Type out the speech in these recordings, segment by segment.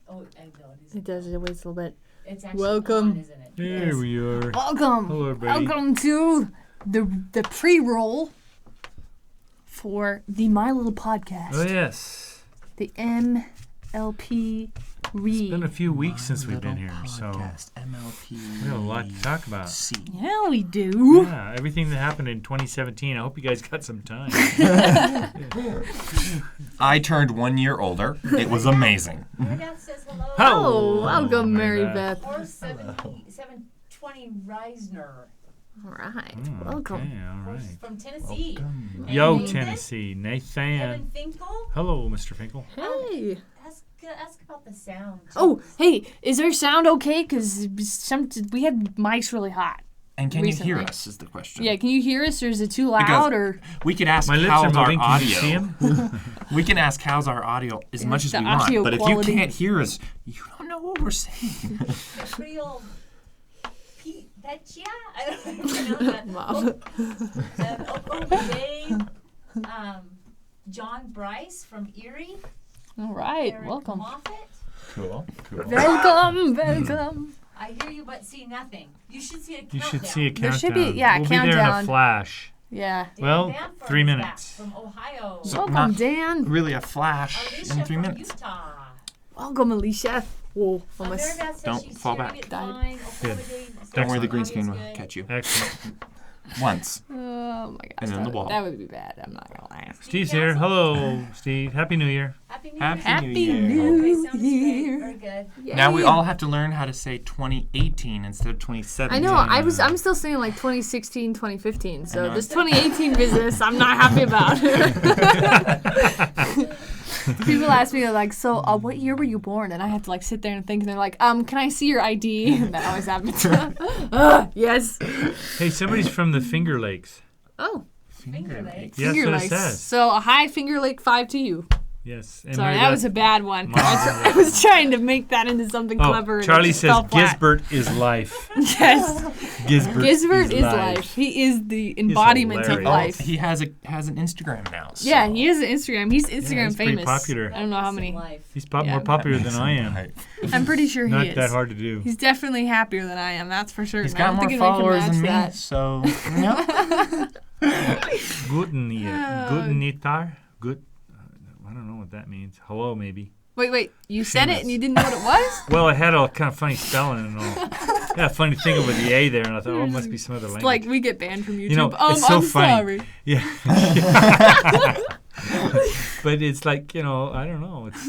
Oh, I know it is. It does. It waits a little bit. It's actually Welcome. on, isn't it? There we are. Welcome. Hello, everybody. Welcome to the pre-roll for the My Little Podcast. Oh, yes. The MLP read. It's been a few weeks since we've been here, so MLP. we have a lot to talk about. Yeah, we do. Yeah, everything that happened in 2017. I hope you guys got some time. I turned 1 year older. It was amazing. Mary Beth says hello. Oh, welcome, Mary Mary Beth. Or 720 Reisner. All right, Mm, welcome. Okay, all right. From Tennessee. And Yo, Nathan, Tennessee. Nathan. Kevin Finkel. Hello, Mr. Finkel. Hey. Ask about the sound. Oh, hey, is our sound okay? Because we had mics really hot. And can Recently. you hear us is the question. Yeah, can you hear us, or is it too loud? Or We could ask My lips how's are our moving. Can you audio. see him? We can ask how's our audio as Yeah, much as the we want. audio But quality. if you can't hear us, you don't know what we're saying. The Creole Pete Petya? I don't know that. Mom. Okoye, John Bryce from Erie. All right, Eric welcome. Moffat. Cool. Welcome, welcome. I hear you but see nothing. You should see a countdown. You should see a countdown. There should be- yeah, we'll be there in countdown. a flash. Yeah. Dan Well, Bamford 3 is back minutes. From Ohio. So Welcome, not Dan. really a flash Alicia in 3 from minutes. Utah. Welcome, Alicia. Whoa, Mary almost. Beth says Don't she's fall hearing back. it Died. fine. Good. Don't worry, the Audio's green screen will good. catch you. Excellent. Once. Oh my gosh. And then the wall. That would be bad. I'm not gonna lie. Steve's here. Hello, Steve. Happy New Year. Happy New Happy Year. Happy New Year. New Okay, sounds Year. great. Very good. Now we Yay. all have to learn how to say 2018 instead of 2017. I know. I'm still saying like 2016, 2015. So this 2018 business, I'm not happy about. People ask me like, so what year were you born? And I have to like sit there and think, and they're like, can I see your ID? And that always happens. Yes. Hey, somebody's from the Finger Lakes. Oh, Finger Lakes. Yes, Finger that's what it Lakes. says. So a high Finger Lake 5 to you. Yes. And Sorry, Mary that Beth- was a bad one. Mom. I was trying to make that into something clever. Oh, and Charlie it just says fell flat. Gisbert is life. Yes. Gisbert, Gisbert is life. He is the embodiment of hilarious. Oh, life. he has an Instagram now. So. Yeah, he has an Instagram. He's Instagram he's pretty famous. popular. I don't know how many. Life. He's Yeah. more popular than I am. Right. I'm pretty sure he Not is. that hard to do. He's definitely happier than I am. That's for sure. He's I got don't more think anyone followers can than me, match so no. Guten Nitar. Good. I don't know what that means. Hello, maybe. that. Wait. You said it and you didn't know what it was? Well, it had a kind of funny spelling and all. Yeah, funny thing over the A there, and I thought, oh, it must be some other It's language. like we get banned from YouTube. You know, it's so I'm funny. sorry. Yeah. But it's like, I don't know. It's,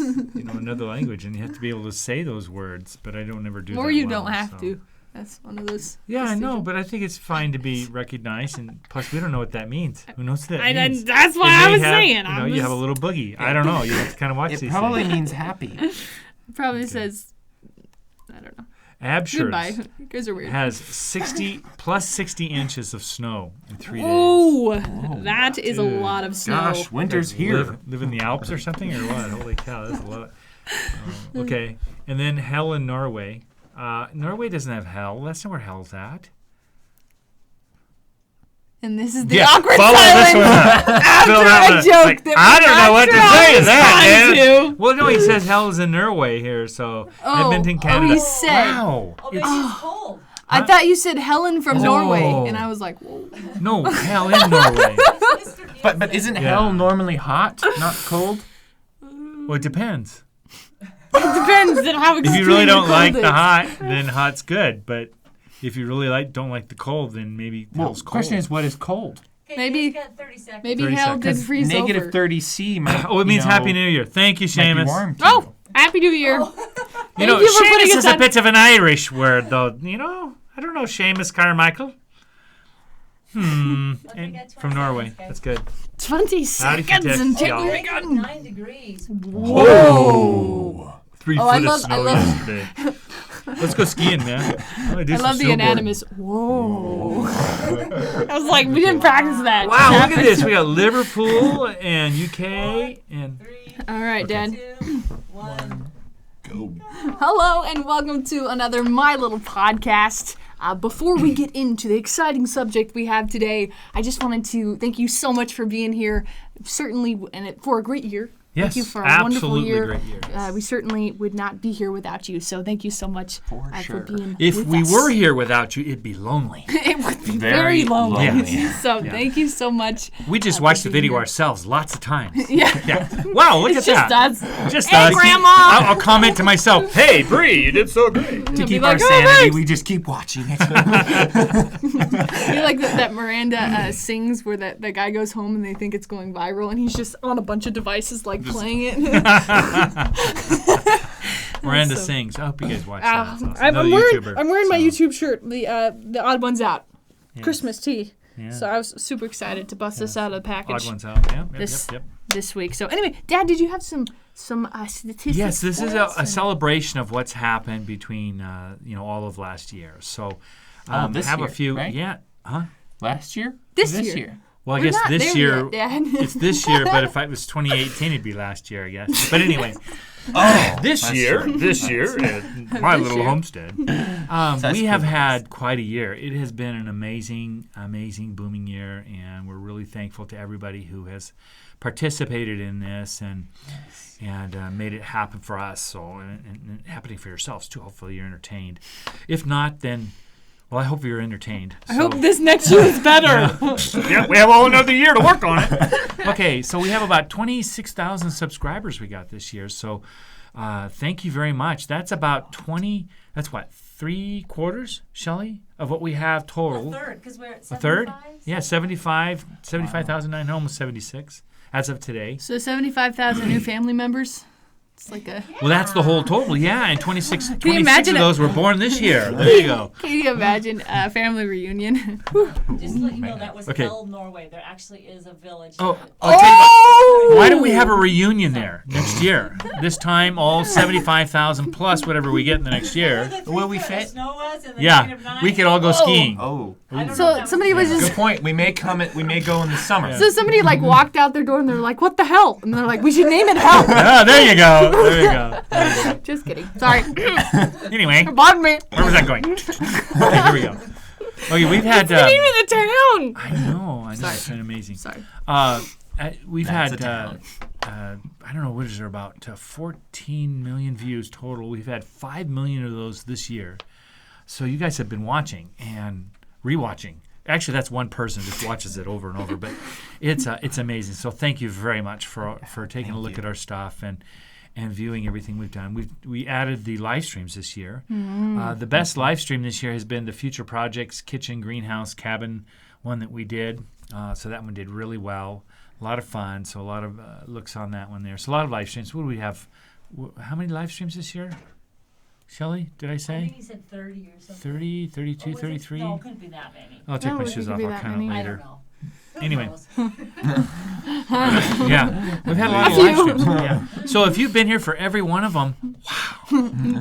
another language, and you have to be able to say those words, but I don't ever do that. Or you well, don't have so. to. That's one of those. Yeah, I know, decisions. but I think it's fine to be recognized, and plus we don't know what that means. Who knows what that I, means? that's It what I may was have, saying. you have a little boogie. I don't know. You have to kind of watch It these probably things. means happy. Probably says, I don't know. Abshurst Goodbye. You guys are weird. has 60 inches of snow in 3 days. Oh, that is a dude. lot of snow. Gosh, winter's here. Live in the Alps or something, or what? Holy cow, that's a lot. Okay, and then hell in Norway. Norway doesn't have hell. That's not where hell's at. And this is the awkward follow silence this one up. after Fill that a one up. joke Like, that I we're don't not know what sure to how say to that, respond man. to. Well, no, he says hell is in Norway here, so Edmonton, Canada. he said. Wow. Oh, maybe it's cold. I thought you said Helen from Norway, Oh. and I was like, whoa. No, hell in Norway. But isn't hell normally hot, not cold? Well, it depends. It depends on how If extreme you really don't cold like is. the hot, then hot's good. But if you really don't like the cold, then maybe Well, hell's the cold. question is, what is cold? Okay, Maybe- you guys got 30 seconds. Maybe 30 hell seconds. did freeze Negative over. 30 C might. Oh, it means Happy New Year. Thank you, Might be Seamus. warm too. Oh, Happy New Year. You Thank know, you for putting Seamus us is a on- bit of an Irish word, though. I don't know, Seamus Carmichael. And we got 20 from Norway. seconds, guys. That's good. 20 Howdy, seconds Tex, until y'all. we Negative got 9 degrees. Whoa! 3 Oh, I foot love- of snow I love- yesterday. Let's go skiing, man. I I love the anonymous. Whoa. I was like, we didn't practice that. Wow, look at this. We got Liverpool and UK and 3, All right, Dad. 2, 1. Go. Hello, and welcome to another My Little Podcast. Before we get into the exciting subject we have today, I just wanted to thank you so much for being here. Certainly, for a great year. Yes, Thank you for a wonderful absolutely year. great year. We certainly would not be here without you. So thank you so much For sure. being If with we us. were here without you, it'd be lonely. It would be Very very lonely. lonely. So thank you so much. We just watched the video ourselves lots of times. Yeah. Wow, look It's at just that. us. Just Hey, us. Grandma! I'll comment to myself, hey, Bree, you did so great. To be keep like, our "Oh, sanity, thanks." we just keep watching it. You like that Miranda sings where the guy goes home and they think it's going viral and he's just on a bunch of devices like playing it. Miranda So- sings. I hope you guys watch that. That's awesome. I'm Another wearing YouTuber, my so, YouTube shirt, the Odd Ones Out yes. Christmas tee. Yeah. So I was super excited to bust this out of the package Odd ones out. Yep, This- yep. this week. So anyway, Dad, did you have some statistics? Yes, this for is us? a celebration of what's happened between all of last year. So this have year, a few. right? Yeah. Huh? Last year? This This year. year. Well, I We're guess not this there year. yet, Dad. It's this year, but if it was 2018, it'd be last year, I guess. But anyway, Oh, this that's year, true. at my little year. homestead, Such we have good had quite a year. It has been an amazing, booming year, and we're really thankful to everybody who has participated in this and made it happen for us. So and happening for yourselves too. Hopefully, you're entertained. If not, then. Well, I hope you're entertained. I hope this next year is better. Yeah, we have all another year to work on it. Okay, so we have about 26,000 subscribers we got this year. So thank you very much. That's about 20, that's what, 3/4, Shelley, of what we have total. A third, because we're at 75. A third? Yeah, 75,900, almost 76 as of today. So 75,000 new family members. It's like a. Well, that's the whole total, yeah, and 26 you 26 imagine of it? those were born this year. There you go. Can you imagine a family reunion? Just to let you know, that was Okay. El Norway. There actually is a village. Oh, that- I'll tell you what. Why don't we have a reunion there next year? This time, all 75,000 plus whatever we get in the next year. Will we The fit? snow was and the Yeah, negative 9. we could all go skiing. Oh. I don't know if So that somebody was Good just. point. We may come. We may go in the summer. So somebody like walked out their door and they're like, "What the hell?" And they're like, "We should name it Hell." Ah, there you go. There you go. There you go. Just kidding. Sorry. Anyway, Pardon me. where was that going? Okay, here we go. Okay, we've had. The name of the town. I know. It's been amazing. Sorry. We've That's had. a town. I don't know what is there about 14 million views total. We've had 5 million of those this year. So you guys have been watching and rewatching. Actually, that's one person just watches it over and over, but it's amazing. So thank you very much for taking a look at our stuff and viewing everything we've done. We added the live streams this year. The best live stream this year has been the Future Projects Kitchen, Greenhouse, Cabin one that we did. So that one did really well. A lot of fun. So a lot of looks on that one there. So a lot of live streams. What do we have? How many live streams this year? Shelley, did I I say? think he said 30 or something. 30, 32, Or was it- 33? No, it couldn't be that many. I'll take No, my it shoes could off. be I'll that count it many. I later. don't know. Who Anyway. knows? Yeah, we've had a lot of live streams. Yeah. So if you've been here for every one of them,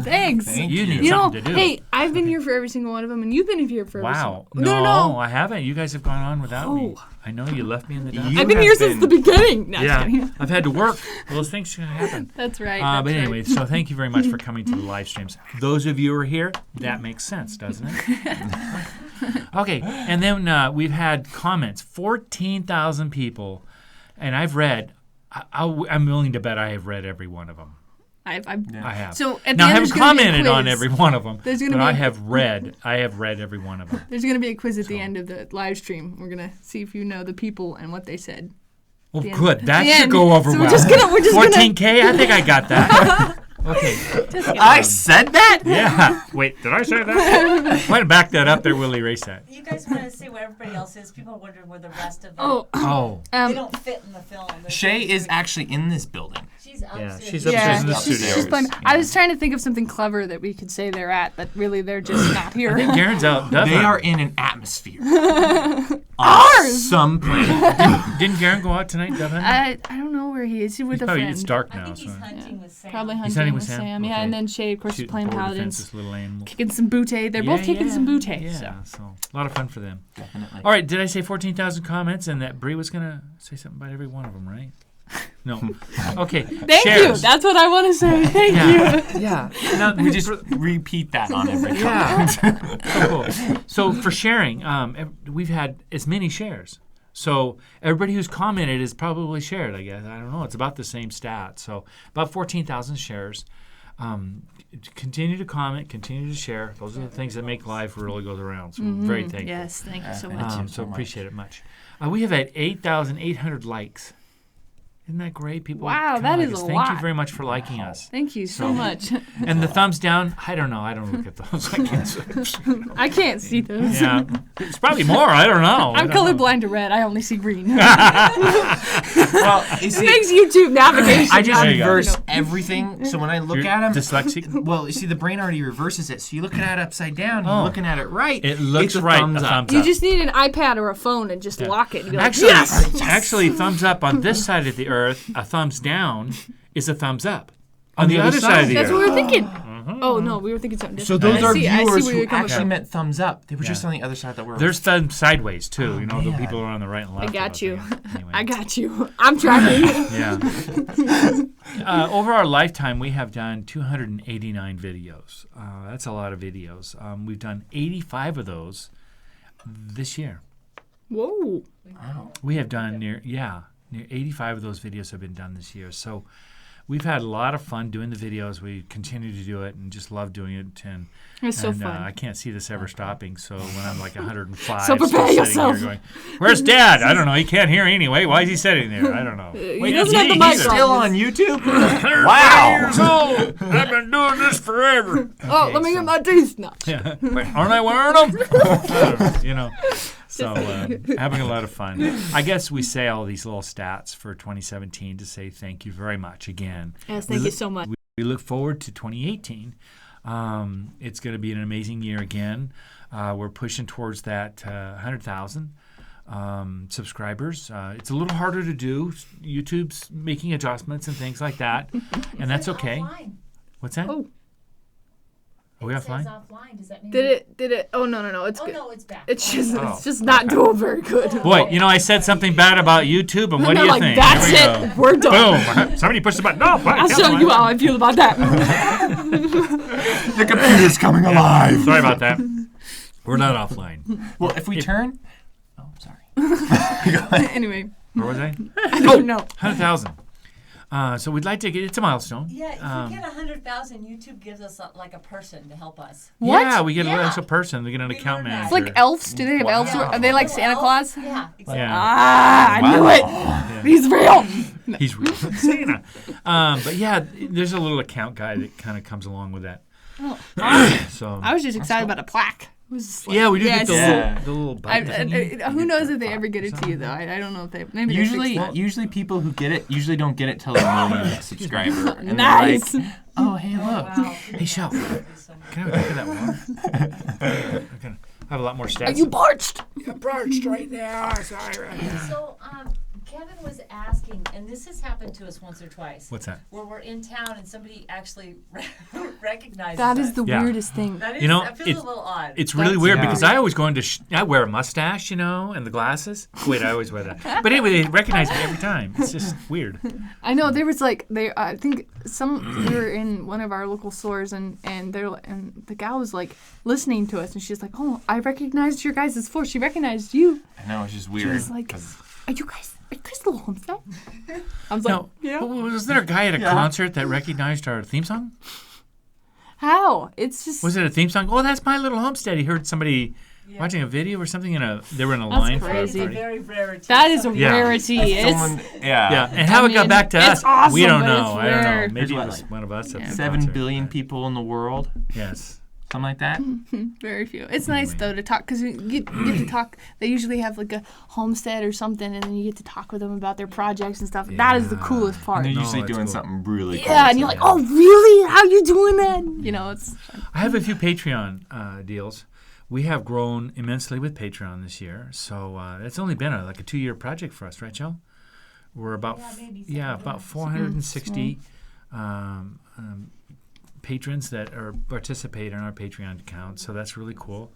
Thanks. Thank you need You know, something to do. hey, I've been here for every single one of them, and you've been here for every Wow. single. No, I haven't. You guys have gone on without me. Oh. I know you left me in the dust. You I've been have here since the been- beginning. No, just kidding. Yeah, I've had to work. Those things can happen. That's right. But that's anyway, right. so thank you very much for coming to the live streams. Those of you who are here, that makes sense, doesn't it? Okay, and then we've had comments. 14,000 people, and I've read. I'm willing to bet I have read every one of them. I I have. So at now the I end, haven't there's gonna be a commented on quiz. every one of them, There's gonna but be I a- have read. I have read every one of them. There's going to be a quiz at the end of the live stream. We're going to see if you know the people and what they said. Well, The end. good. That The should end. go over So well. we're just gonna 14K. I think I got that. Okay. I said that. Yeah. Wait, did I say that? Might have backed that up there. We'll erase that. You guys want to say what everybody else is? People are wondering where the rest of them. Oh, Oh. They don't fit in the film. They're Shay so is big. actually in this building. She's upstairs. she's Yeah. upstairs in the she's studio. just playing. I was trying to think of something clever that we could say they're at, but really they're just not I here. think Garen's out. Dublin. They are in an atmosphere. Ours! Some planet. Didn't Garen go out tonight, Dublin? I don't know where he is. He's with a Probably, friend. it's dark I now. think So. he's hunting with Sam. Probably He's hunting hunting with with Sam. Sam? Yeah, Okay. and then Shay, of course, is Shooting playing forward Paladins. defense, this little animal. Kicking some bootay. They're both kicking some bootay. Yeah, So. so a lot of fun for them. Definitely. All right, did I say 14,000 comments and that Bree was going to say something about every one of them, right? No. Okay. Thank you. shares. That's what I want to say. Thank you. Yeah. Now, We just repeat that on every Yeah. comment. So cool. So for sharing, we've had as many shares So everybody who's commented is probably shared, I guess. I don't know. It's about the same stat. So about 14,000 shares. Continue to comment, continue to share. Those are the things that make life really goes around. So we're very thankful. Yes, thank you so much. So appreciate it much. We have had 8,800 likes. Isn't that great? People Wow, kinda that like is us. a Thank lot. you very much for liking us. Thank you so much. And the thumbs down, I don't know. I don't look at those. I can't see. I can't see those. Yeah. It's probably more. I don't know. I'm colorblind to red. I only see green. Well, you It see, makes YouTube navigation. I just There you go. reverse everything. So when I look You're at them, dyslexic. well, you see, the brain already reverses it. So you're looking at it upside down. Oh. You're looking at it right. It looks it's a right. Thumbs a up. thumbs You up. just need an iPad or a phone and just lock it. And be like, Actually, yes! actually, thumbs up on this side of the earth. A thumbs down is a thumbs up. On the other side of the That's earth. what we were thinking. Oh no, we were thinking something So different. those are I see viewers where who you're coming actually from. meant thumbs up. They were just Yeah. on the other side of the world. There's thumbs sideways too. You know, the man. people are on the right and left. I got you. Anyway. I got you. I'm tracking. Yeah. Over our lifetime, we have done 289 videos. That's a lot of videos. We've done 85 of those this year. Whoa. We have done near 85 of those videos have been done this year. So we've had a lot of fun doing the videos. We continue to do it and just love doing it. And It's so and, fun. I can't see this ever stopping. So when I'm like 105, So prepare still sitting yourself. here going, "Where's Dad?" I don't know. He can't hear anyway. Why is he sitting there? I don't know. He doesn't have the mic still on. on YouTube? 5 Wow. years old. I've been doing this forever. Oh, let me get my teeth now. Yeah. Aren't I wearing them? You know. So having a lot of fun. I guess we say all these little stats for 2017 to say thank you very much again. Yes, thank you so much. We look forward to 2018. It's going to be an amazing year again. We're pushing towards that 100,000 subscribers. It's a little harder to do. YouTube's making adjustments and things like that, and that's okay. Offline. What's that? Oh. Are we It says offline? offline. Does that mean? Did it? Oh no, it's Oh good. no, it's back. It's Oh, just not doing very good. Boy, you know, I said something bad about YouTube, and what do I'm you like, think? that's Here it. we go. We're done. Boom! Somebody pushed the button. No, I'll show you how I feel about that. The computer's coming alive. Sorry about that. We're not offline. Well, if we turn... Oh, sorry. Anyway, Where was I? I don't know. 100,000. So we'd like to get it's a milestone. Yeah, if we get 100,000, YouTube gives us like a person to help us. What? Yeah, we get Yeah. an extra person. We get an We account learned that. manager. It's like elves. Do they have elves? Wow. Are they like Little Santa elf. Claus? Yeah, exactly. Yeah. Ah, I knew it. He's real. He's real. Santa. But yeah, there's a little account guy that kind of comes along with that. Oh, So I was just excited about a plaque. It was just like, yeah, we do get yes. the little button thingy. Who knows if they ever get it to you though? I don't know if they maybe they Usually, fixed that. usually people who get it usually don't get it till they're a million subscriber. And they're Nice. like, oh, hey, look. Wow. Hey, Shell, can I have a drink of that water? I have a lot more stats. Are you parched? I'm parched right now. Sorry. So, Kevin was asking, and this has happened to us once or twice. What's that? Where we're in town and somebody actually recognizes That is us. the Yeah. weirdest thing. That is, You know, that feels a little odd. It's really That's weird yeah. because I always go into I wear a mustache, you know, and the glasses. Wait, I always wear that. But anyway, they recognize me every time. It's just weird. I know there was like I think we were in one of our local stores and the gal was like listening to us and she's like, oh, I recognized your guys' floor. She recognized you. I know, it's just She weird. was like, 'cause are you guys Little Homestead? I was like, No, yeah. was there a guy at a concert that recognized our theme song? How? It's just Was it a theme song? Oh, that's My Little Homestead. He heard somebody watching a video or something they were in a That's line crazy. for a It's a party. very rarity. that is a Somebody- Yeah. rarity. It's someone, yeah. Yeah, and how it got mean, back to it's us, we awesome, don't but know. it's I don't know. rare. Maybe There's it what, was like, one of us at the 7 concert. billion people in the world. Yes. Something like that. very few. It's nice though to talk because you get to talk. They usually have like a homestead or something, and then you get to talk with them about their projects and stuff. That is the Yeah. coolest part. And they're No, usually it's doing cool. something really cool. Yeah, and you're like, oh, really? How you doing that? You know, it's I have a few Patreon deals. We have grown immensely with Patreon this year, so it's only been like a 2-year project for us, right, Joe? We're about maybe about 460 patrons that participate in our Patreon account, so that's really cool.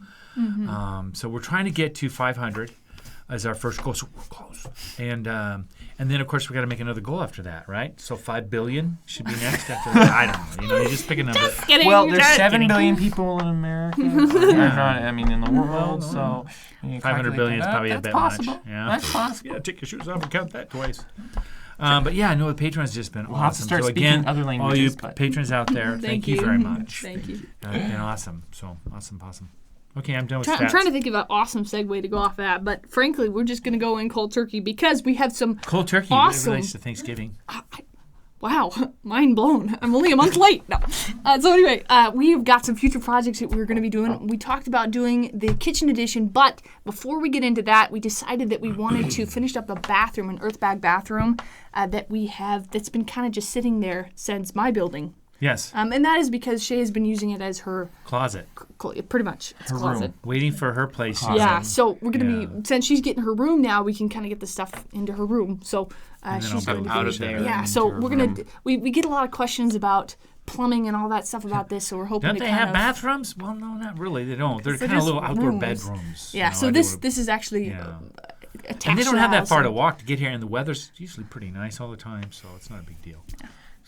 So we're trying to get to 500. as our first goal. So we're close. And then, of course, we got to make another goal after that, right? So 5 billion should be next after that. I don't know. You know, you just pick a number. Well, there's 7 billion people in America. I mean, in the world. So 500 billion is probably a bit possible. much. Yeah. That's possible. Yeah, take your shoes off and count that twice. But yeah, no, the Patreon's just been We'll have to awesome. start So speaking again, other all you languages, but- patrons out there, thank you very much. Thank you. Been awesome. So awesome. Okay, I'm done with I'm stats. trying to think of an awesome segue to go off of that, but frankly, we're just going to go in cold turkey because we have some Cold turkey awesome. relates to Thanksgiving. Wow, mind blown. I'm only a month late. No. So anyway, we've got some future projects that we're going to be doing. We talked about doing the kitchen edition, but before we get into that, we decided that we wanted to finish up a bathroom, an Earthbag bathroom that we have that's been kind of just sitting there since my building. Yes. And that is because Shay has been using it as her Closet. pretty much it's Her closet. room. Waiting for her place. Yeah, so we're gonna Yeah. be since she's getting her room now, we can kind of get the stuff into her room. So then she's I'll going go to out be of there Yeah, into so her we're gonna room. we get a lot of questions about plumbing and all that stuff about this. So we're hoping Don't to they kind have of bathrooms? Well, no, not really. They don't. They're So kind of just little outdoor rooms. bedrooms. Yeah, You know, so I this do- this is actually Yeah. attached. And they don't to have the that house far to and- walk to get here, and the weather's usually pretty nice all the time, so it's not a big deal.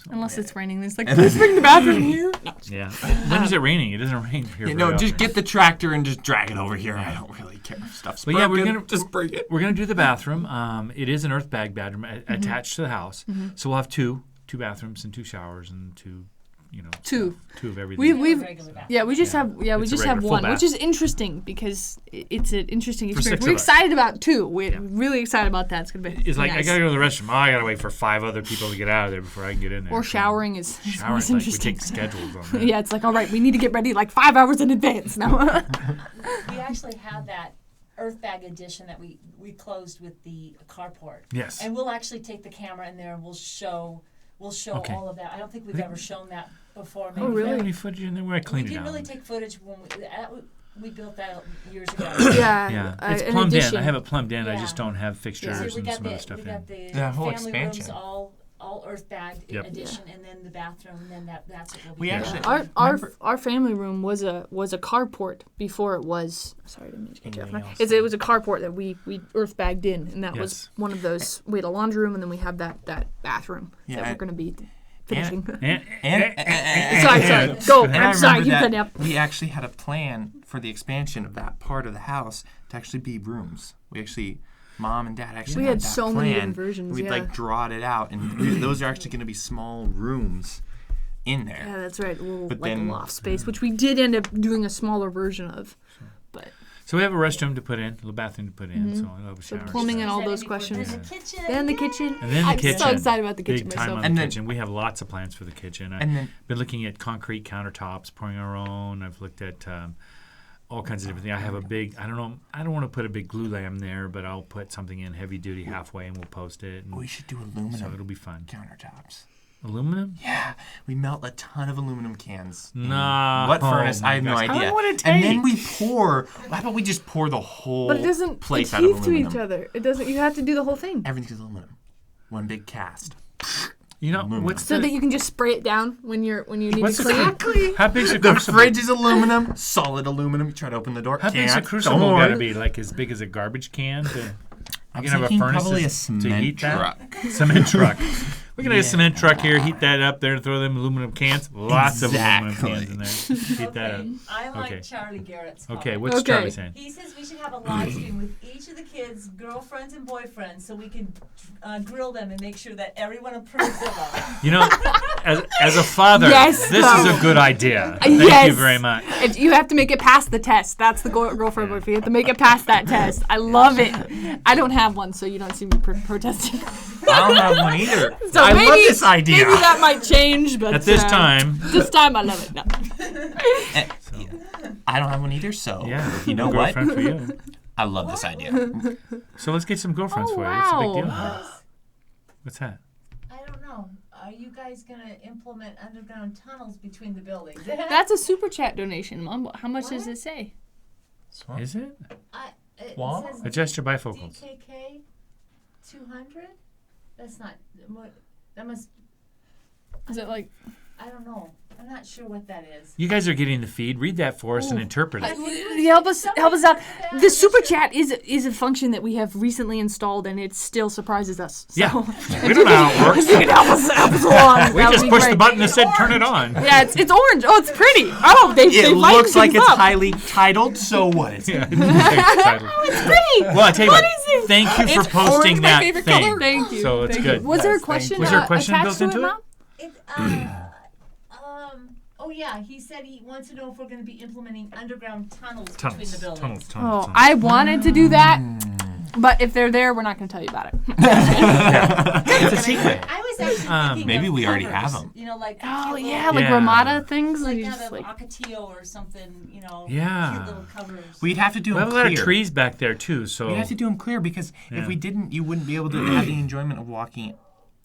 unless it's raining. It's like please bring the bathroom here. No. Yeah. When is it raining? It doesn't rain here. You very know, just often. get the tractor and just drag it over here. I don't really care if stuff's But yeah, broken. we're gonna just bring it. We're gonna do the bathroom. It is an Earthbag bedroom attached to the house, so we'll have two bathrooms and 2 showers and two of everything. We've Regular bathroom. yeah we just have we It's a just have regular full one, bath. which is interesting because it's an interesting For experience. 6 We're of us. excited about two. We're really excited about that. It's gonna be It's like nice. I gotta go to the restroom. Oh, I gotta wait for 5 other people to get out of there before I can get in there. Or showering is Showering, always like, we interesting. take schedules on that. Yeah, it's like, all right, we need to get ready like 5 hours in advance now. We actually have that Earthbag edition that we closed with the carport. Yes. And we'll actually take the camera in there and we'll show Okay. all of that. I don't think we've ever shown that before. Maybe Oh, Do you really? have any footage in there where I We cleaned it didn't out? really take footage when we built that years ago. Yeah, it's an plumbed in. addition. I have it plumbed in. I Yeah. just don't have fixtures So we and got some other stuff we in. got the The whole family expansion. rooms all Earthbag Yep. edition, and then the bathroom, and then that's what we'll be We doing. actually- Our family room was a carport before it was. Sorry, I didn't mean to cut you off. Anything else? It was a carport that we Earthbagged in, and that was Yes. one of those. We had a laundry room, and then we have that bathroom that Yeah, we're going to be finishing. And, sorry. Go. And I I'm sorry. remember You that cut up. we actually had a plan for the expansion of that part of the house to actually be rooms. Mom and Dad actually We had had that so plan. many different versions, We'd yeah. like drawed it out, and those are actually going to be small rooms in there. Yeah, that's right. A little But like then- a loft space, which we did end up doing a smaller version of. But so we have a restroom to put in, a little bathroom to put in, so we'll have a so shower. plumbing and all Said it those before. questions. Then the kitchen. Then the Yay! kitchen. And then the I'm kitchen. so excited about the kitchen Big time myself. on And the then- kitchen. We have lots of plans for the kitchen. I've And then- been looking at concrete countertops, pouring our own. I've looked at all kinds of different things. I have a big, I don't want to put a big glue lamp there, but I'll put something in heavy duty halfway and we'll post it. And We should do so aluminum it'll be fun. countertops. Aluminum? Yeah, we melt a ton of aluminum cans. in No. What Oh furnace? my I have no gosh. How idea. long would it And then take? we pour. How about we just pour the whole But it doesn't place out of adhere to aluminum? each other. It doesn't. You have to do the whole thing Everything's aluminum. One big cast. You know, Aluminum. what's so the, that you can just spray it down when you need what's to the clean. how big's the The crucible? fridge is aluminum, solid aluminum. You try to open the door. How big's the can't. crucible Don't got to worry. be? Like as big as a garbage can? I'm You can have a thinking furnace probably a to cement heat that? truck. Cement truck. We're gonna get a cement truck here, heat that up there, throw them aluminum cans. Lots of aluminum cans in there. Heat that up. Okay, I like Okay. Charlie Garrett's Okay, comment. what's Okay. Charlie saying? He says we should have a live stream with each of the kids' girlfriends and boyfriends, so we can grill them and make sure that everyone approves of them. You know, as a father, Yes, this though. is a good idea. Thank Yes. you very much. And you have to make it past the test. That's the girlfriend boyfriend. You have to make it past that test. I love it. I don't have one, so you don't see me protesting. I don't have one either. So I maybe, love this idea. Maybe that might change, but At this time, this time I love it. No. I don't have one either, so yeah, you know a what? girlfriend for you. I love this idea. So let's get some girlfriends Oh, for you. What's the big wow. deal? Guys, What's that? I don't know. Are you guys gonna implement underground tunnels between the buildings? That's a super chat donation, Mom. How much does it say? Is it? It Wow. says Adjust your bifocals. DKK 200. That's not. That must. Is it like? I don't know. I'm not sure what that is. You guys are getting the feed. Read that for us and interpret it. Help us out. The super chat is a function that we have recently installed, and it still surprises us. So Yeah. We don't know how it works. if you can help us along, We that would just be pushed the great. button that said turn it on. Yeah, it's orange. Oh, it's pretty. Oh, they It lighten looks like things it's up. highly titled, so what is it? Yeah. It's pretty. Well, I tell you What what. is it? Thank you for It's posting orange, my that favorite thing. color. Thank you. So it's Thank good. you. Was there a Yes, thank question? you. Was there a question attached built to into it? Mom? Oh yeah, he said he wants to know if we're going to be implementing underground tunnels between the buildings. Tunnels. Oh, I wanted to do that, but if they're there, we're not going to tell you about it. It's a secret. I was actually thinking maybe of we already covers, have 'em. You know, like Oh cute yeah, little- like Yeah. Ramada things. like you out just, of like, Ocotillo or something. You know, Yeah. cute little covers. We'd have to do We them have a lot clear. of trees back there too, so We'd have to do them clear because Yeah. if we didn't, you wouldn't be able to have the enjoyment of walking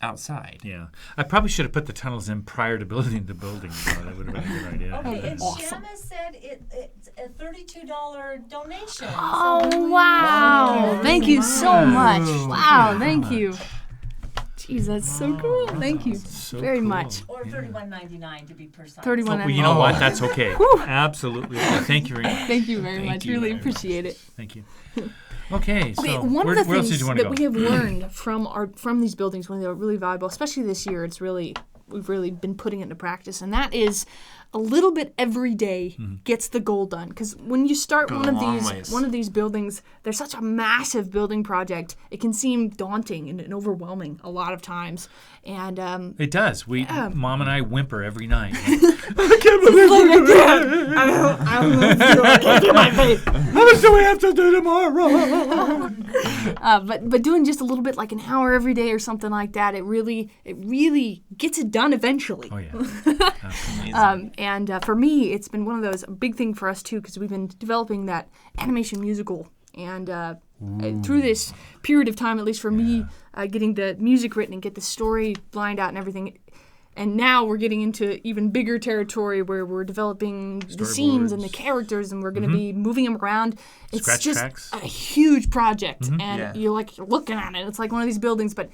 outside. yeah. I probably should have put the tunnels in prior to building the building. So that would have been a good idea. Okay, and Awesome. Shamma said it's a $32 donation. Oh wow! Thank you so much. Wow, thank you. Jeez, that's so cool. Thank you So very cool. much. Or $31.99 to be precise. 31. Well, you know what? That's okay. Absolutely. Thank you very much. Thank you very Thank much. you Really very appreciate it. Thank you. Okay, so Okay, one where of the else did things you want to that go? we have learned from these buildings when they're really valuable, especially this year, we've really been putting it into practice, and that is a little bit every day gets the goal done. Because when you start Goes one a of long these ways. buildings, they're such a massive building project. It can seem daunting and overwhelming a lot of times. And It does. Mom and I whimper every night. I can't do my face. How much do we have to do tomorrow? But doing just a little bit, like an hour every day or something like that, it really gets it done eventually. Oh yeah. And for me, it's been one of those, a big thing for us too, because we've been developing that animation musical. And through this period of time, at least for me, getting the music written and get the story lined out and everything. And now we're getting into even bigger territory where we're developing the scenes and the Storyboards. characters, and we're going to be moving them around. It's Scratch just tracks. a huge project, and Yeah. you're looking at it. It's like one of these buildings, but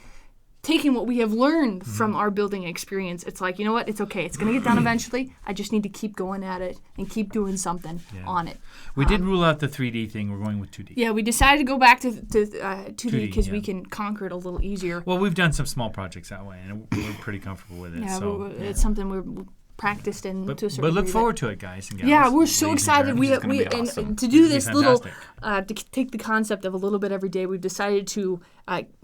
taking what we have learned from our building experience, it's like, you know what? It's okay. It's going to get done eventually. I just need to keep going at it and keep doing something on it. We did rule out the 3D thing. We're going with 2D. Yeah, we decided to go back to 2D because we yeah. can conquer it a little easier. Well, we've done some small projects that way, and we're pretty comfortable with it. Yeah, so, it's something we're practiced in but, to a certain but look degree, forward to it, guys and gals. Yeah, we're so ladies and excited. We gentlemen. It's gonna be awesome. and to do It's this gonna be little fantastic. to take the concept of a little bit every day. We've decided to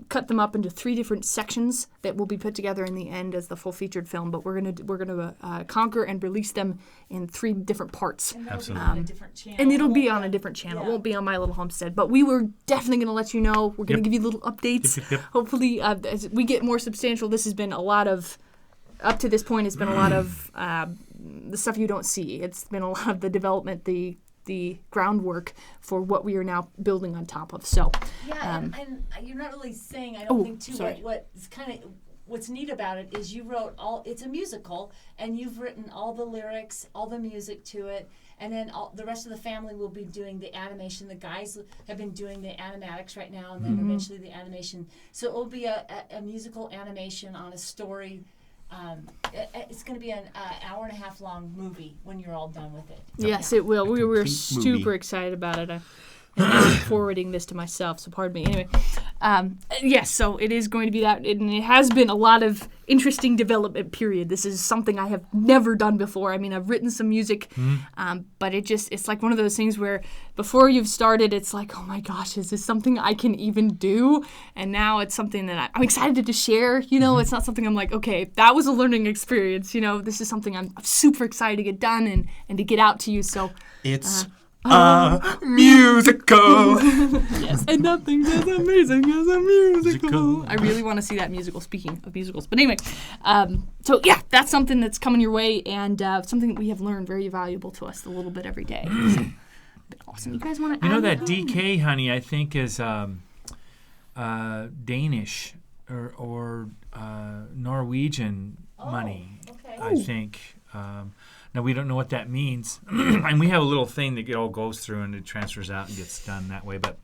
cut them up into 3 different sections that will be put together in the end as the full featured film. But we're gonna conquer and release them in 3 different parts. And that'll Absolutely. be on a different channel. And it'll be on a different channel. It Yeah. won't be on My Little Homestead. But we were definitely going to let you know. We're going to Yep. give you little updates. Yep. Hopefully, as we get more substantial, this has been a lot of, up to this point, it's been a lot of the stuff you don't see. It's been a lot of the development, the groundwork for what we are now building on top of. So, Yeah, and you're not really saying, I Oh, don't think, too, sorry. what's neat about it is you wrote it's a musical, and you've written all the lyrics, all the music to it, and then the rest of the family will be doing the animation. The guys have been doing the animatics right now, and then eventually the animation. So it will be a musical animation on a story. It's going to be an hour and a half long movie when you're all done with it. yes, it will. We were complete super movie. excited about it. I'm forwarding this to myself, so pardon me. Anyway, yes, so it is going to be that, and it has been a lot of interesting development period. This is something I have never done before. I mean, I've written some music, but it's like one of those things where before you've started, it's like, oh my gosh, is this something I can even do? And now it's something that I'm excited to share. You know, it's not something I'm like, okay, that was a learning experience. You know, this is something I'm super excited to get done and to get out to you. So. It's a musical. Yes, and nothing's as amazing as a musical. Musical. I really want to see that musical, speaking of musicals. But anyway, so yeah, that's something that's coming your way, and something that we have learned very valuable to us a little bit every day. So, awesome. You guys want to You know add that DK, honey, I think is Danish or Norwegian money. Okay. I think. Now, we don't know what that means. And we have a little thing that it all goes through and it transfers out and gets done that way. But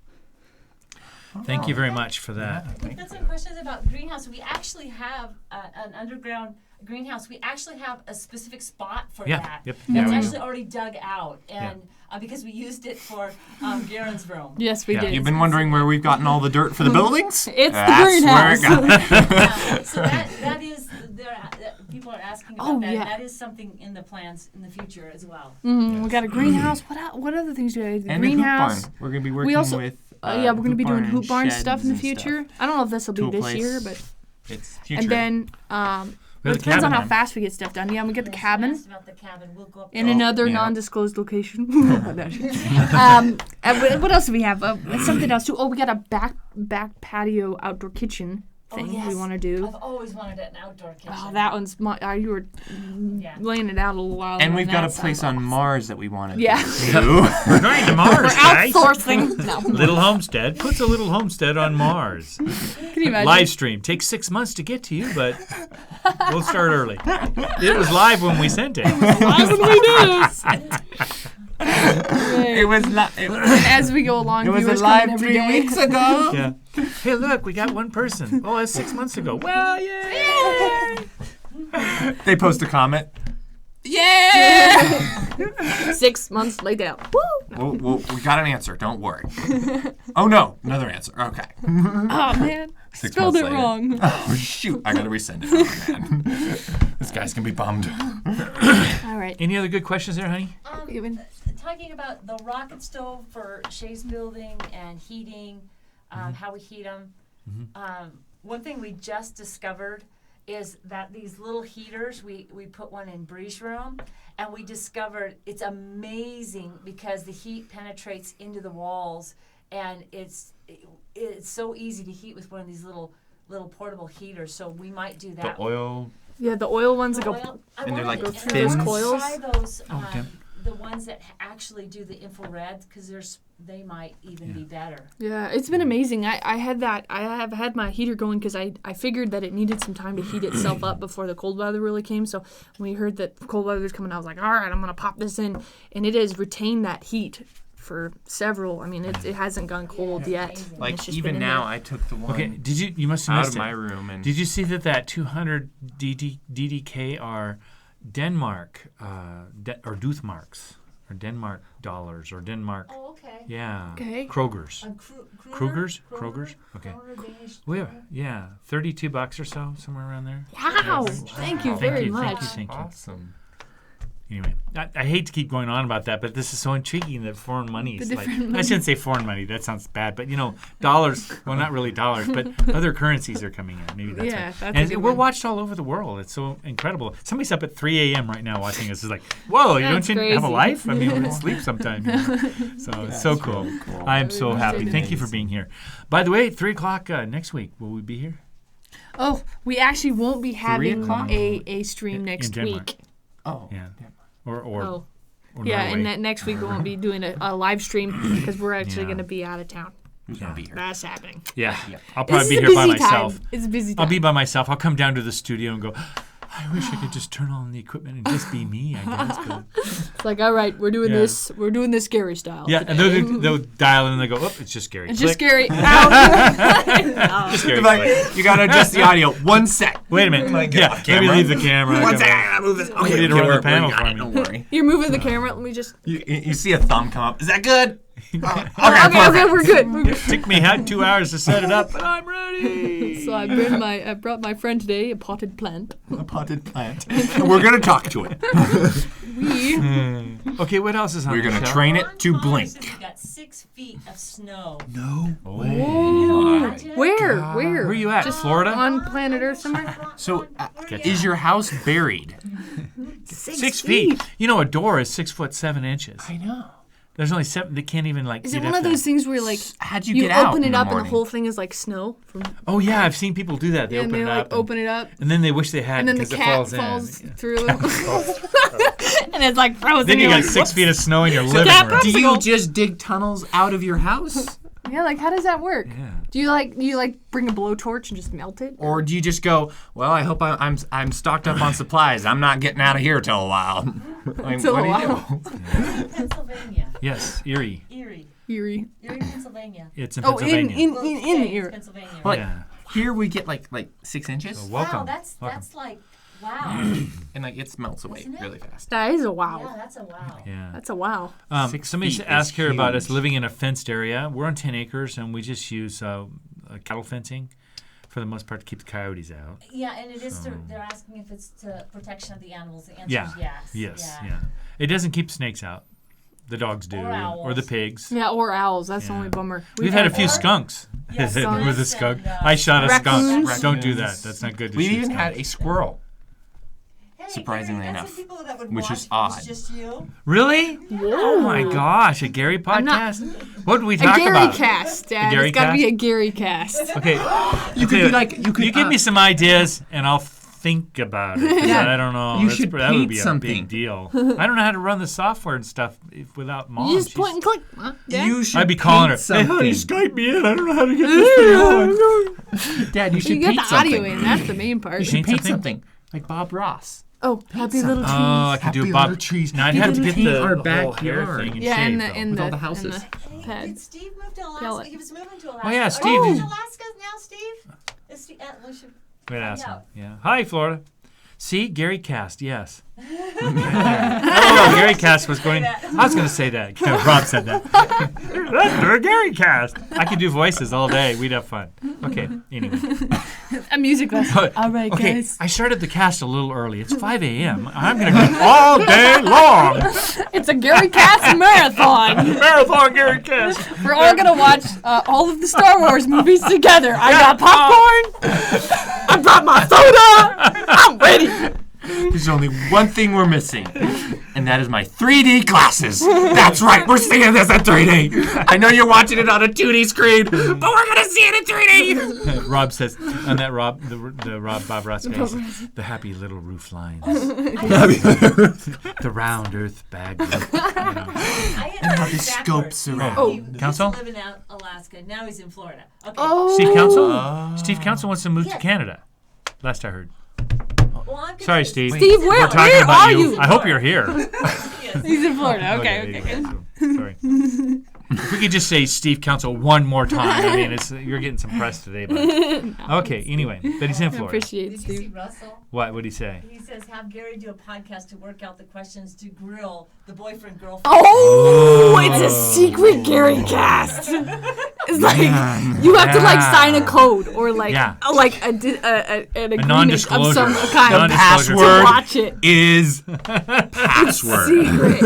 Thank you very much for that. We've got some questions about greenhouse. We actually have an underground greenhouse. We actually have a specific spot for Yeah, that. yep. It's Yeah, actually already dug out, and because we used it for Garen's room. Yes, we Yeah. did. You've been wondering where we've gotten all the dirt for the buildings? It's That's the greenhouse. where it got. So that is people are asking about that. yeah. And that is something in the plans in the future as well. We got a greenhouse. What other things do we have? The And greenhouse. the hoop barn. We're going to be working We also, with. yeah, we're going to be doing and hoop barn sheds stuff in the and future. stuff. I don't know if this will be Tool this place. year, but It's future. and then We it have the depends on cabin how then. fast we get stuff done. Yeah, we get the cabin Asked about the cabin. We'll go up in there. another yeah. non-disclosed location. What else do we have? Something else too. Oh, we got a back patio outdoor kitchen thing we yes. want to do. I've always wanted an outdoor kitchen. Oh, that one's you were Yeah. laying it out a little while. And ago, we've and got a that place sounds on Mars that we want to Yeah. do. We're going to Mars, guys. outsourcing. No, Little homestead puts a little homestead on Mars. can you imagine? Live stream takes 6 months to get to you, but we'll start early. It was live when we sent it. Why would we do this? It was As we go along, it was viewers a come in live every 3 day. weeks ago. Yeah. Hey, look, we got one person. Oh, that's 6 months ago. Well, yay! They post a comment. Yeah. 6 months later. Woo! We got an answer. Don't worry. Oh no, another answer. Okay. Oh man, 6 spelled months it later. wrong. Oh shoot! I gotta resend it. Oh, man. This guy's gonna be bummed. All right. Any other good questions there, honey? Even Talking about the rocket stove for Shay's building and heating, how we heat them. One thing we just discovered is that these little heaters, we put one in Bree's room, and we discovered it's amazing because the heat penetrates into the walls, and it's so easy to heat with one of these little portable heaters. So we might do that. The oil. yeah, the oil ones that go. Oil- I And they're wanna- like and I those wanna coils? Try those, Okay. the ones that actually do the infrared, because they might even be better. Yeah, it's been amazing. I have had my heater going because I figured that it needed some time to heat itself up before the cold weather really came. So when we heard that cold weather was coming, I was like, all right, I'm gonna pop this in, and it has retained that heat for several. I mean, it hasn't gone cold yet. amazing. and Like it's just even been in now, there. I took the one Okay, you must have out missed of it. my room and Did you see that 200 DDK are Denmark or Duthmarks or Denmark dollars or Denmark? Oh, okay. Yeah. Okay. Kroger's. Krugers? Krogers? Okay. Danish. Yeah, $32 or so, somewhere around there. Wow! Thank you very much. Thank you. awesome. Anyway, I hate to keep going on about that, but this is so intriguing that foreign money is like, I shouldn't say foreign money, that sounds bad, but dollars, well, not really dollars, but other currencies are coming in. Maybe that's Yeah, it. that's a And good we're one. watched all over the world. It's so incredible. Somebody's up at 3 a.m. right now watching us. It's like, whoa, That's don't you have a crazy. life? I mean, we're sleep sometime. So it's so cool. I'm so happy. Thank you for being here. By the way, 3 o'clock next week, will we be here? Oh, we actually won't be having o'clock? a stream In next Denmark. week. Oh. Yeah. Or Oh. or Yeah, Norway. and next week we won't be doing a live stream because we're actually Yeah. going to be out of town. Who's gonna be here? That's happening. Yeah. Yep. I'll This probably is be a here by busy myself. time. It's a busy time. I'll be by myself. I'll come down to the studio and go, I wish I could just turn on the equipment and just be me, I guess. But It's like, all right, we're doing Yeah. this. We're doing this scary style. yeah, today. and they'll dial in and they go, oh, it's just scary. It's just Click. scary. Ow. Just scary. Like, Click. you gotta adjust the audio. 1 sec. Wait a minute. Like, Yeah, off let me camera. leave the camera. 1 sec. I gotta move this. Okay, need to run the we're panel got for it, me. Don't worry. You're moving the camera. Let me just. You see a thumb come up. Is that good? Okay, perfect. we're good. We're good. Took me 2 hours to set it up, but I'm ready. So I brought my friend today a potted plant. A potted plant. And we're gonna talk to it. We Okay, what else is on We're the gonna show? train it to Mars blink. has got 6 feet of snow. No way. where Where are you at? Just Florida? on planet Earth somewhere. So, is your house buried? 6 feet. You know, a door is 6'7". I know. There's only 7. They can't even like. Is get it one up of there. those things where like How'd you you get out open in it the up and the morning? whole thing is like snow? Oh yeah, I've seen people do that. They And open they it like up. open it up, And then they wish they had and then the because it cat falls, falls in. through, and it's like frozen. Then you You're got like, 6 feet of snow in your living cat room. Do you Popsicle. just dig tunnels out of your house? yeah, like how does that work? Yeah. Do you like bring a blowtorch and just melt it? Or do you just go, well, I hope I'm stocked up on supplies. I'm not getting out of here till a while. Like, Till what a do you while. do? Pennsylvania, Yes, Erie. Erie. Erie. Erie, Pennsylvania. It's in Oh, Pennsylvania. in Okay, Erie. it's Pennsylvania. But Yeah. here we get like 6 inches, So welcome. Wow, that's welcome. like wow. and like it melts away Isn't it? really fast. That is a Yeah, wow. that's a wow. Yeah. That's a wow. 6 Somebody feet asked is here about us huge. living in a fenced area. We're on 10 acres, and we just use cattle fencing for the most part to keep the coyotes out. Yeah, and it is. They're asking if it's to protection of the animals. The answer Yeah. is yes. Yes. Yeah. It doesn't keep snakes out. The dogs do, Or owls. or the pigs. Yeah, or owls. That's the Yeah. only bummer. We've had a few Or- skunks. Yeah, With a skunks skunk. and, I shot a skunk. raccoons. Don't do that. That's not good to We shoot even skunks. had a squirrel. Hey, Surprisingly Gary, enough, that's the people that would which watch is if it was odd. just you. Really? Oh my gosh, a Gary I'm not- podcast? What did we A talk Gary about? cast, Dad. Gary It's got to be cast? a Gary cast. Okay. You could be like you could give me some ideas and I'll think about it. 'Cause Yeah. I don't know. You That's should that would paint be a something. big deal. I don't know how to run the software and stuff without mom. You just She's- point and click. Huh? Yeah. You should I'd be calling her. paint Hey, honey, something. Skype me in. I don't know how to get this thing on. Dad, you should You get paint the something. audio in. That's the main part. You should Paint paint something? something like Bob Ross. Oh, happy little trees. Oh, I could Happy do Bob. little trees. Now I'd We have to could get paint the our whole hair backyard. thing and Yeah, shave, in the though. in With the all the in houses. Hey, pad. did Steve move to Yell Alaska? it. He was moving to Alaska. Oh, yeah, Are Steve, you did- moving to Alaska now, Steve? Is Steve we should Wait, ask him. out. Yeah. Hi, Florida. See, Gary Cast, yes. Oh, Gary Cast was going. that. I was going to say that. Rob said that. That's Gary Cast. I could do voices all day. We'd have fun. Okay. Anyway. A music lesson. All right, Okay. guys. I started the cast a little early. It's 5 a.m. I'm going to go all day long. It's a Gary Cast marathon. Marathon Gary Cast. We're all gonna watch all of the Star Wars movies together. I got popcorn. I brought my soda. I'm ready. There's only one thing we're missing, and that is my 3D glasses. That's right, we're seeing this in 3D. I know you're watching it on a 2D screen, but we're gonna see it in 3D. Rob says, and that Rob, the Rob Bob Ross guy says, the happy little roof lines, the round Earthbag roof. You know. I had how it the backwards. scopes around. He used to Council? live in Alaska. Now he's in Florida. Okay. Oh. Steve Council? Steve Council wants to move to Yes. Canada. Last I heard. Well, I'm Sorry, confused. Steve. Steve, We're where talking about are you. you? I hope you're here. He's in Florida. Okay, there okay, you good. go. Sorry. If we could just say Steve Council one more time. I mean, you're getting some press today. But okay, anyway. But he's in I Florida. appreciate Did you see Steve. Russell? What would he say? He says, have Gary do a podcast to work out the questions to grill the boyfriend girlfriend. Oh, it's a secret Gary Cast. It's like you have to like sign a code or like Yeah. an agreement non-disclosure. of some kind Non-disclosure. to Password. watch it. Is password. Secret.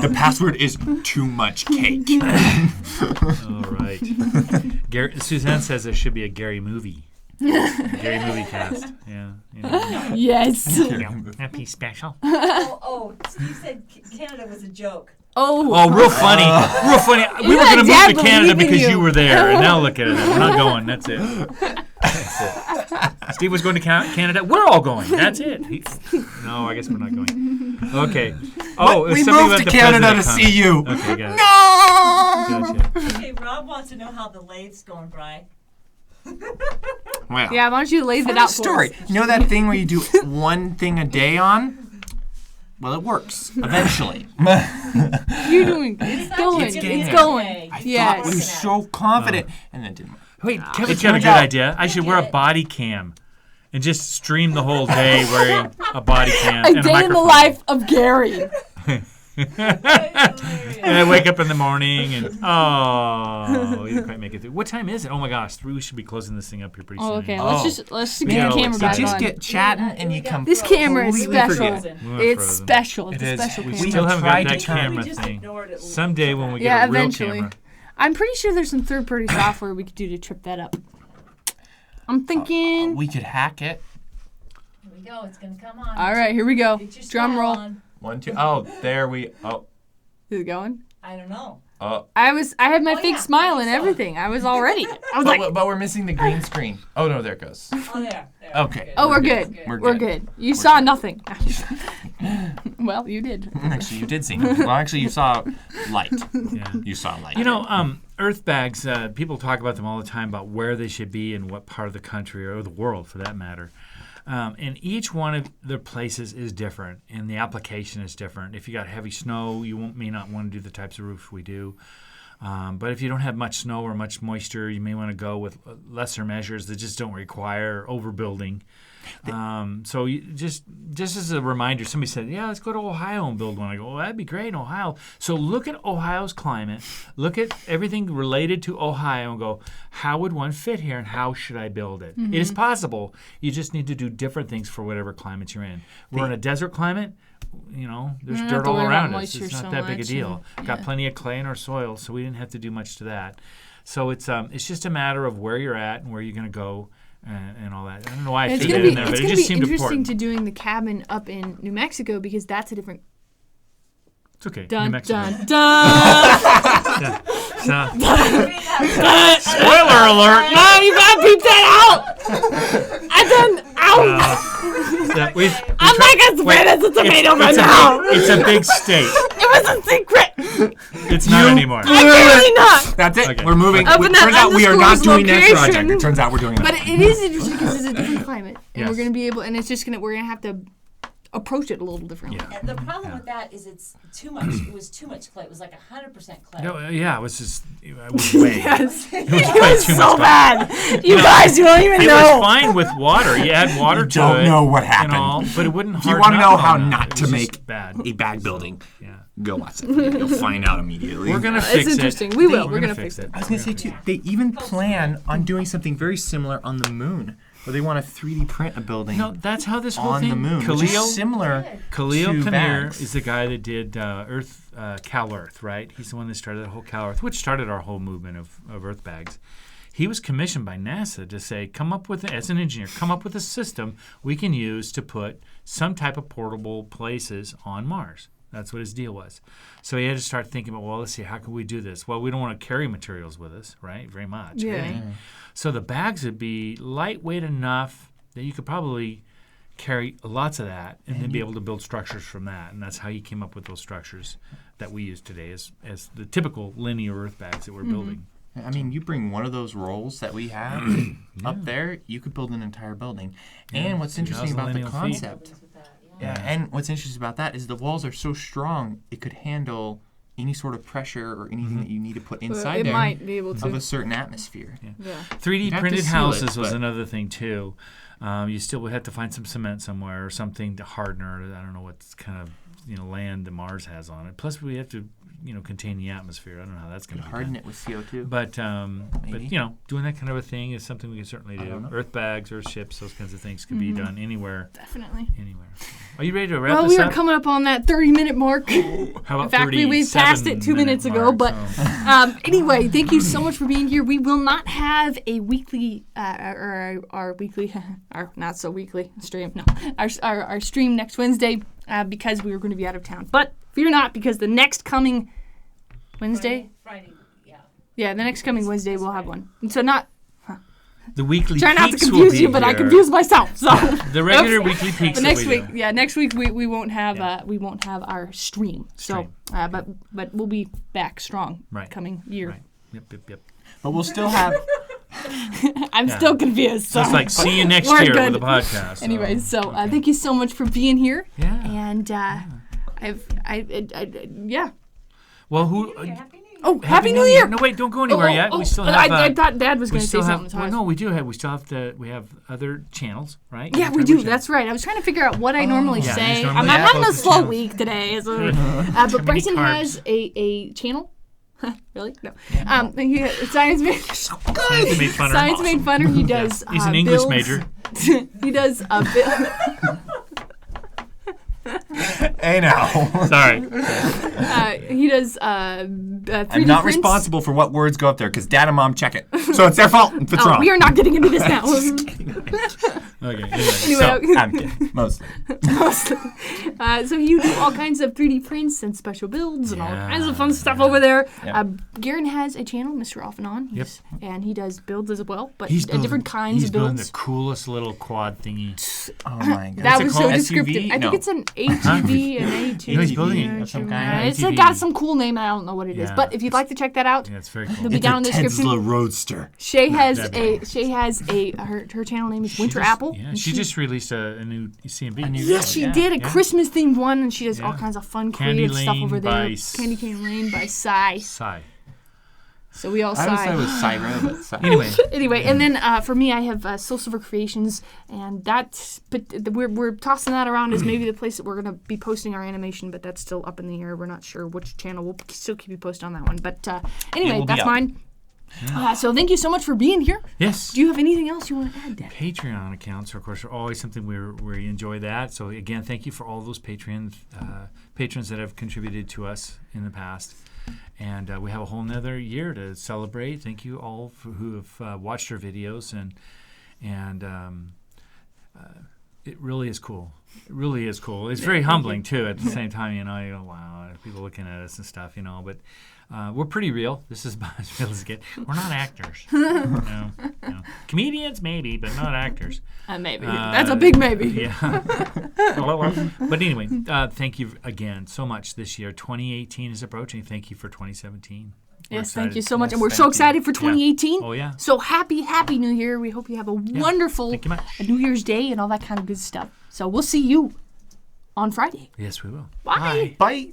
The password is too much cake. All right. Gary, Suzanne says there should be a Gary movie. Gary movie cast. Yeah. You know. Yes. Happy special. Oh, Steve said Canada was a joke. Oh. Oh, real funny. Real funny. We were Yeah, going to Dad move to Canada believe in because you. you were there. And now look at it. We're not going. That's it. That's it. Steve was going to Canada. We're all going. That's it. No, I guess we're not going. Okay. Oh, We somebody moved let to the Canada to president see you. come. Okay, got it. Gotcha. Okay, Rob wants to know how the lathe's going, Bri. Wow. Yeah, why don't you lay that Funny out for story. us? You know that thing where you do one thing a day on? Well, it works eventually. You're doing good. It's going. It's It's getting going. there. I Yes. thought we were so confident, and then it didn't work. Wait, Kevin's It got a turned good out- idea. I should wear a get it. body cam and just stream the whole day wearing a body cam A and a day in the microphone. life of Gary. And I wake up in the morning and we didn't quite make it through. What time is it? Oh my gosh, 3. We should be closing this thing up here pretty soon. Oh, okay. Oh. Let's just get Yeah, the camera it's back You just on. get chatting, and you come. This camera is completely special. forget. We're It's frozen. special. It's It a is. special We We camera. still haven't got tried that to turn. camera We just thing. ignored it. Someday when we get Yeah, a real eventually. camera. I'm pretty sure there's some third-party software we could do to trip that up. I'm thinking. We could hack it. Here we go. It's going to come on. All right, here we go. Get your Drum smile roll. on. 1, 2. Oh, there we. Oh, Is it going? I don't know. oh. I had my Oh, fake yeah, smile I and think so. everything. I was all ready. I was like, But we're missing the green screen. Oh no, there it goes. Oh, there. Okay. oh, we're good. good. We're We're good. good. You saw nothing. Well, you did. Actually, you did see. Well, actually, you saw light. Yeah. You saw light. You know, Earthbags, people talk about them all the time about where they should be in what part of the country or the world for that matter. And each one of the places is different, and the application is different. If you got heavy snow, you may not want to do the types of roofs we do. But if you don't have much snow or much moisture, you may want to go with lesser measures that just don't require overbuilding. So you just as a reminder, somebody said, yeah, let's go to Ohio and build one. I go, well, that'd be great in Ohio. So look at Ohio's climate, look at everything related to Ohio and go, how would one fit here and how should I build it? It is possible. You just need to do different things for whatever climate you're in. We're in a desert climate. There's dirt all around us. It's not that big a deal. Got plenty of clay in our soil, so we didn't have to do much to that. So it's just a matter of where you're at and where you're going to go. And all that. I don't know why I threw that in there, but it just seemed important. It's going to be interesting to doing the cabin up in New Mexico because that's a different. It's okay. Dun, New Mexico. dun, dun. Spoiler alert! No, you gotta beep that out. I done out. I'm like a tomato right now. It's a big state. It was a secret. It's not anymore. Apparently not. That's it. Okay. We're moving. Up in that Turns out we are not doing that location. project. It turns out we're doing that. But it is interesting because it's a different climate, and Yes. we're gonna be able, and it's just we're gonna have to approach it a little differently. Yeah. And the problem with that is it's too much. It was too much clay. It was like 100% clay. No, yeah, it was just it was way. Yes. It was way too So much. bad. You guys, you don't even It know. was fine with water. You add water to don't it. know what and happened. all, but it wouldn't. If you want to know how not it to was make just bad. a bag building, Yeah. go watch it. You'll find out immediately. We're gonna It's fix it. interesting. We will. We're We're gonna gonna fix it. I was going to say, too, they even plan on doing something very similar on the moon, where they want to 3D print a building No, that's how this whole on thing. the moon, which is similar Khalil to Kinnear bags. is the guy that did Cal Earth, right? He's the one that started the whole Cal Earth, which started our whole movement of Earthbags. He was commissioned by NASA to say, as an engineer, come up with a system we can use to put some type of portable places on Mars. That's what his deal was. So he had to start thinking about, well, let's see, how can we do this? Well, we don't want to carry materials with us, right? Very much. Yeah. Really. So the bags would be lightweight enough that you could probably carry lots of that and then be able to build structures from that. And that's how he came up with those structures that we use today as the typical linear earth bags that we're building. I mean, you bring one of those rolls that we have up there, you could build an entire building. And what's interesting about the 2,000 lineal feet. concept, and what's interesting about that is the walls are so strong, it could handle any sort of pressure or anything that you need to put inside It there might be able of to. a certain atmosphere. Yeah. 3D You'd have printed to seal houses it, was but- another thing too. You still would have to find some cement somewhere or something to harden it. I don't know what kind of land that Mars has on it. Plus, we have to contain the atmosphere. I don't know how that's going to be Harden done. it with CO2. But Maybe. doing that kind of a thing is something we can certainly I do. don't know. Earth bags, earth ships, those kinds of things can be done anywhere. Definitely. Are you ready to wrap Well, this we are up? coming up on that 30-minute mark. How about In fact, we passed it 2 minutes ago. But anyway, thank you so much for being here. We will not have a weekly, our weekly, our not so weekly stream. No, our stream next Wednesday because we were going to be out of town. But fear not, because the next coming Wednesday, Friday, yeah. yeah, the next coming Wednesday we'll have one. And so not the weekly try not to peaks will confuse be you, but I here. confuse myself. So The regular Oops. weekly peaks. But that next we week, do. next week we won't have our stream. So, Stream. but we'll be back strong Right. coming year. Right. Yep. But we'll still have... I'm still confused. So So it's like see you next We're year good. with the podcast. So. Anyway, thank you so much for being here. Yeah. And yeah. Well, who? Happy New Year. Oh, Happy New Year! No, wait, don't go anywhere yet. We still have. I thought Dad was we going to say still have. something. So Well, I was- no, we do have. We still have to. We have other channels, right? Yeah, we do. That's right. I was trying to figure out what I normally Yeah, say. you I'm normally having a post the slow channels. week today. So, Too but Bryson many has carbs. a channel. Really? No. Science made Science made funner. Science made funner. He does. He's an English builds- major. He does Hey now. Sorry. he does 3D I'm not prints. responsible for what words go up there because Dad and Mom check it. So it's their fault if it's Oh, wrong. we are not getting into this now. Okay. Anyway, So, I'm kidding. Mostly. mostly. So you do all kinds of 3D prints and special builds and all Yeah, kinds of fun stuff over there. Yeah. Garen has a channel, Mr. Off and On. And he does builds as well, but different kinds He's of building builds. the coolest little quad thingy. Oh my God. That What's it was so called? descriptive. SUV? I think No. it's an ATV, an ATV. You know, he's building of some kind. It's ATV. got some cool name. I don't know what it is, Yeah. but if you'd like to check that out, Yeah, it's very it'll cool. be It's down in a the description. Tesla Roadster. Shay has that'd be her channel name is Winter Apple. video. Yeah, and she just released a new CMB. Yes, she did a yeah. Christmas themed one, and she does all Yeah. kinds of fun, Candy creative stuff Lane over there. by Candy Cane Lane by Psy. Sigh. So we all I would say sigh. it was Syra, but Syra. Anyway, Anyway, and then for me, I have Soul Silver Creations, and that's but we're tossing that around as maybe the place that we're gonna be posting our animation, but that's still up in the air. We're not sure which channel. We'll still keep you posted on that one. But anyway, will be that's up. mine. So thank you so much for being here. yes. Do you have anything else you want to add, Dan? Patreon accounts, of course, are always something we enjoy that. So again, thank you for all those patrons that have contributed to us in the past. And we have a whole nother year to celebrate. Thank you all who have watched our videos, and it really is cool. It really is cool. It's very humbling too. At the same time, you go, wow, people looking at us and stuff, But we're pretty real. This is about as real as it gets. We're not actors. No. Comedians maybe, but not actors. Maybe. That's a big maybe. Yeah. But anyway, thank you again so much this year. 2018 is approaching. Thank you for 2017. We're Yes, thank you excited. so much. Yes, And we're thank so you. excited for 2018. Oh, yeah. So happy New Year. We hope you have a wonderful Thank you much. New Year's Day and all that kind of good stuff. So we'll see you on Friday. Yes, we will. Bye. Bye.